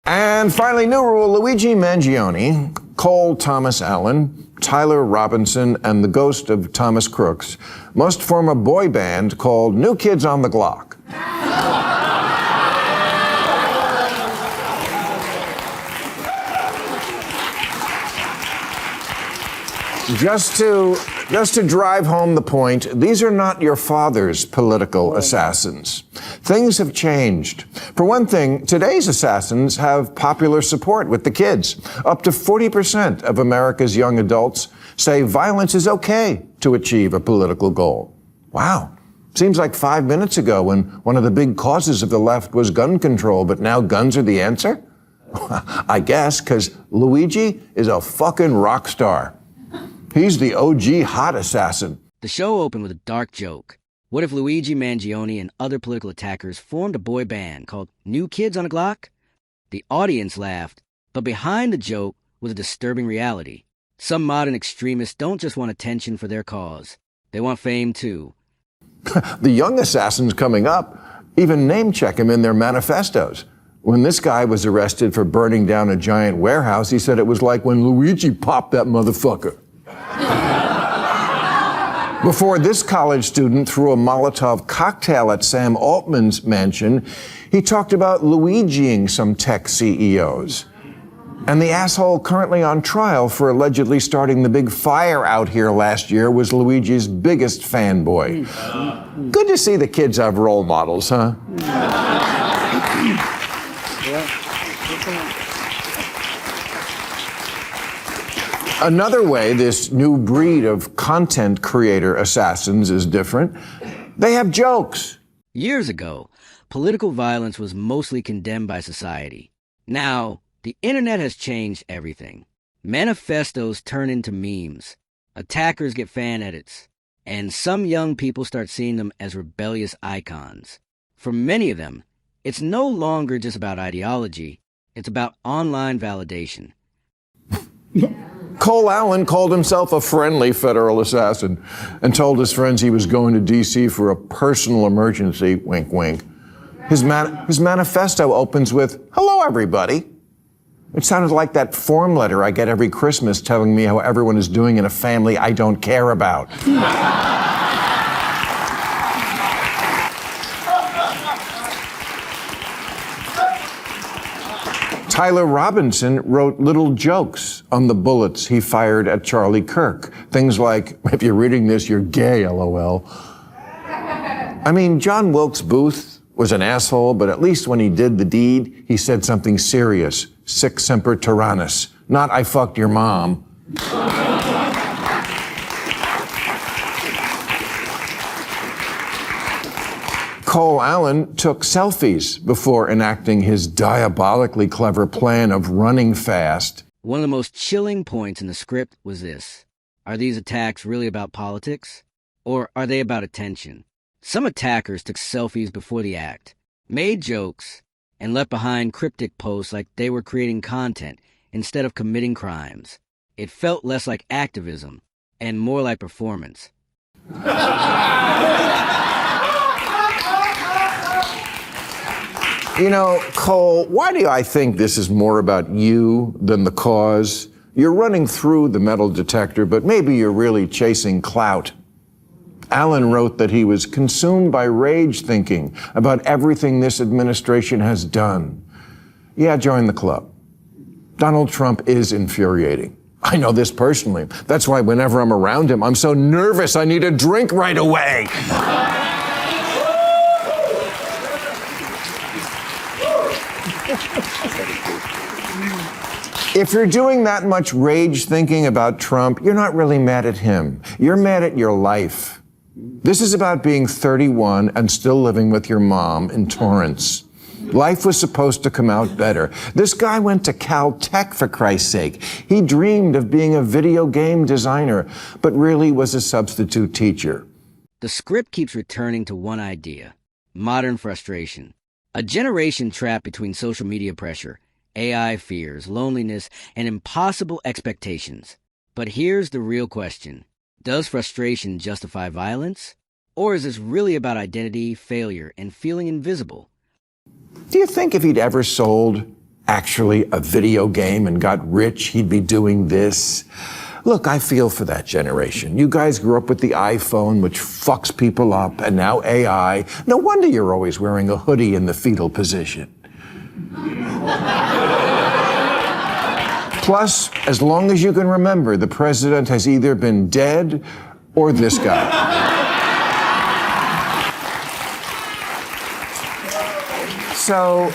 And finally, new rule, Luigi Mangione, Cole Thomas Allen, Tyler Robinson, and the ghost of Thomas Crooks must form a boy band called New Kids on the Glock. Just to drive home the point, these are not your father's political assassins. Things have changed. For one thing, today's assassins have popular support with the kids. Up to 40% of America's young adults say violence is okay to achieve a political goal. Wow. Seems like 5 minutes ago when one of the big causes of the left was gun control, but now guns are the answer? I guess, because Luigi is a fucking rock star. He's the OG hot assassin. The show opened with a dark joke. What if Luigi Mangione and other political attackers formed a boy band called New Kids on a Glock? The audience laughed, but behind the joke was a disturbing reality. Some modern extremists don't just want attention for their cause. They want fame, too. The young assassins coming up even name-check him in their manifestos. When this guy was arrested for burning down a giant warehouse, he said it was like when Luigi popped that motherfucker. Before this college student threw a Molotov cocktail at Sam Altman's mansion, he talked about Luigiing some tech CEOs. And the asshole currently on trial for allegedly starting the big fire out here last year was Luigi's biggest fanboy. Good to see the kids have role models, huh? Another way this new breed of content creator assassins is different. They have jokes. Years ago, political violence was mostly condemned by society. Now, the internet has changed everything. Manifestos turn into memes. Attackers get fan edits. And some young people start seeing them as rebellious icons. For many of them, it's no longer just about ideology. It's about online validation. Cole Allen called himself a friendly federal assassin and told his friends he was going to D.C. for a personal emergency, wink, wink. His manifesto opens with, "Hello, everybody." It sounded like that form letter I get every Christmas telling me how everyone is doing in a family I don't care about. Tyler Robinson wrote little jokes on the bullets he fired at Charlie Kirk. Things like, "If you're reading this, you're gay, LOL. I mean, John Wilkes Booth was an asshole, but at least when he did the deed, he said something serious. Sic semper tyrannis. Not, "I fucked your mom." Cole Allen took selfies before enacting his diabolically clever plan of running fast. One of the most chilling points in the script was this. Are these attacks really about politics? Or are they about attention? Some attackers took selfies before the act, made jokes, and left behind cryptic posts like they were creating content instead of committing crimes. It felt less like activism and more like performance. You know, Cole, why do I think this is more about you than the cause? You're running through the metal detector, but maybe you're really chasing clout. Allen wrote that he was consumed by rage thinking about everything this administration has done. Yeah, join the club. Donald Trump is infuriating. I know this personally. That's why whenever I'm around him, I'm so nervous I need a drink right away. If you're doing that much rage thinking about Trump, you're not really mad at him. You're mad at your life. This is about being 31 and still living with your mom in Torrance. Life was supposed to come out better. This guy went to Cal Tech, for Christ's sake. He dreamed of being a video game designer, but really was a substitute teacher. The script keeps returning to one idea: modern frustration. A generation trapped between social media pressure, AI fears, loneliness, and impossible expectations. But here's the real question. Does frustration justify violence? Or is this really about identity, failure, and feeling invisible? Do you think if he'd ever sold actually a video game and got rich, he'd be doing this. Look, I feel for that generation. You guys grew up with the iPhone, which fucks people up, and now AI. No wonder you're always wearing a hoodie in the fetal position. Plus, as long as you can remember, the president has either been dead or this guy. So,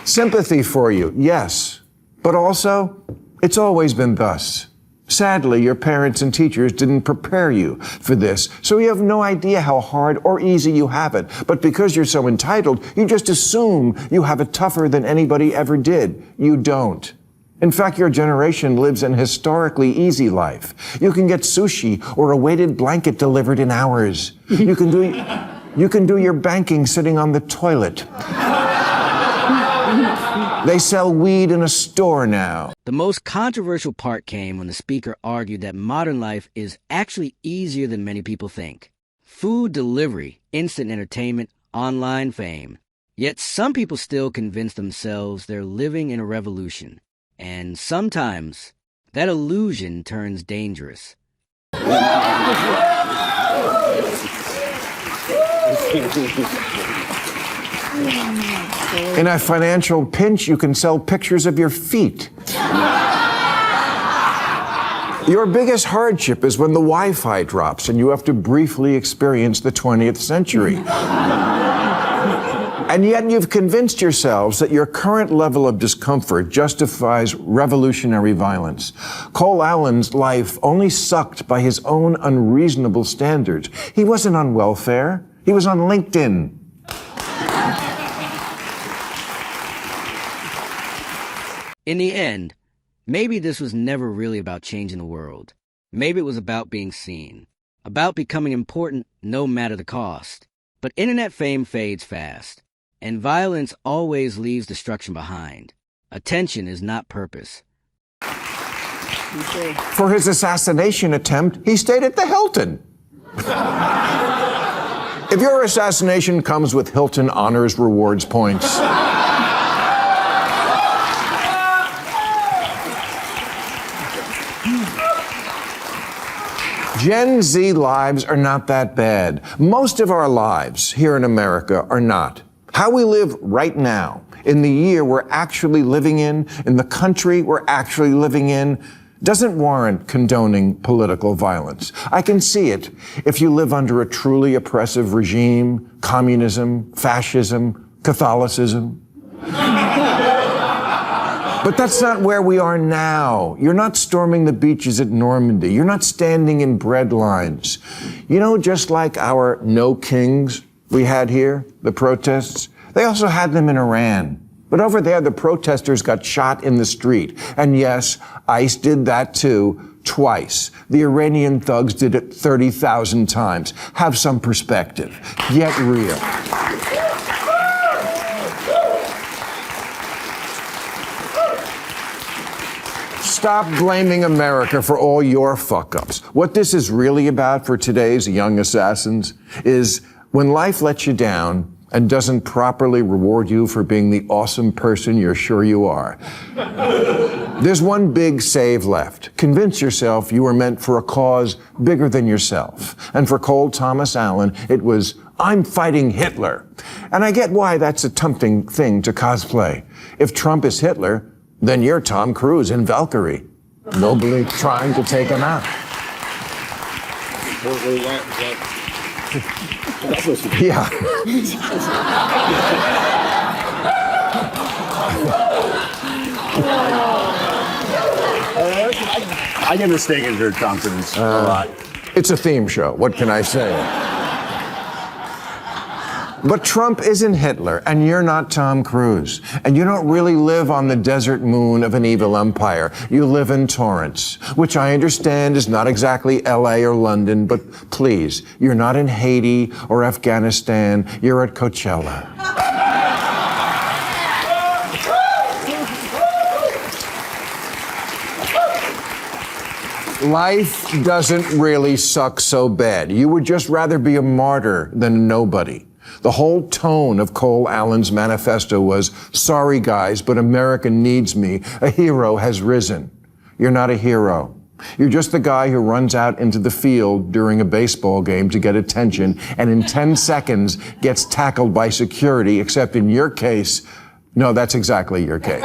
sympathy for you, yes, but also, it's always been thus. Sadly, your parents and teachers didn't prepare you for this, so you have no idea how hard or easy you have it. But because you're so entitled, you just assume you have it tougher than anybody ever did. You don't. In fact, your generation lives an historically easy life. You can get sushi or a weighted blanket delivered in hours. You can do your banking sitting on the toilet. They sell weed in a store now. The most controversial part came when the speaker argued that modern life is actually easier than many people think. Food delivery, instant entertainment, online fame. Yet some people still convince themselves they're living in a revolution. And sometimes that illusion turns dangerous. In a financial pinch, you can sell pictures of your feet. Your biggest hardship is when the Wi-Fi drops and you have to briefly experience the 20th century. And yet you've convinced yourselves that your current level of discomfort justifies revolutionary violence. Cole Allen's life only sucked by his own unreasonable standards. He wasn't on welfare. He was on LinkedIn. In the end, maybe this was never really about changing the world. Maybe it was about being seen, about becoming important no matter the cost. But internet fame fades fast, and violence always leaves destruction behind. Attention is not purpose. For his assassination attempt, he stayed at the Hilton. If your assassination comes with Hilton Honors Rewards points, Gen Z lives are not that bad. Most of our lives here in America are not. How we live right now, in the year we're actually living in the country we're actually living in, doesn't warrant condoning political violence. I can see it if you live under a truly oppressive regime, communism, fascism, Catholicism. But that's not where we are now. You're not storming the beaches at Normandy. You're not standing in bread lines. You know, just like our no kings we had here, the protests, they also had them in Iran. But over there, the protesters got shot in the street. And yes, ICE did that too, twice. The Iranian thugs did it 30,000 times. Have some perspective. Get real. Stop blaming America for all your fuck-ups. What this is really about for today's young assassins is when life lets you down and doesn't properly reward you for being the awesome person you're sure you are. There's one big save left. Convince yourself you were meant for a cause bigger than yourself. And for Cole Thomas Allen, it was, I'm fighting Hitler. And I get why that's a tempting thing to cosplay. If Trump is Hitler, then you're Tom Cruise in Valkyrie, nobly trying to take him out. Yeah. I get mistaken for Tom Cruise a lot. It's a theme show. What can I say? But Trump isn't Hitler, and you're not Tom Cruise. And you don't really live on the desert moon of an evil empire. You live in Torrance, which I understand is not exactly LA or London, but please, you're not in Haiti or Afghanistan. You're at Coachella. Life doesn't really suck so bad. You would just rather be a martyr than a nobody. The whole tone of Cole Allen's manifesto was, sorry guys, but America needs me. A hero has risen. You're not a hero. You're just the guy who runs out into the field during a baseball game to get attention and in 10 seconds gets tackled by security, except in your case, no, that's exactly your case.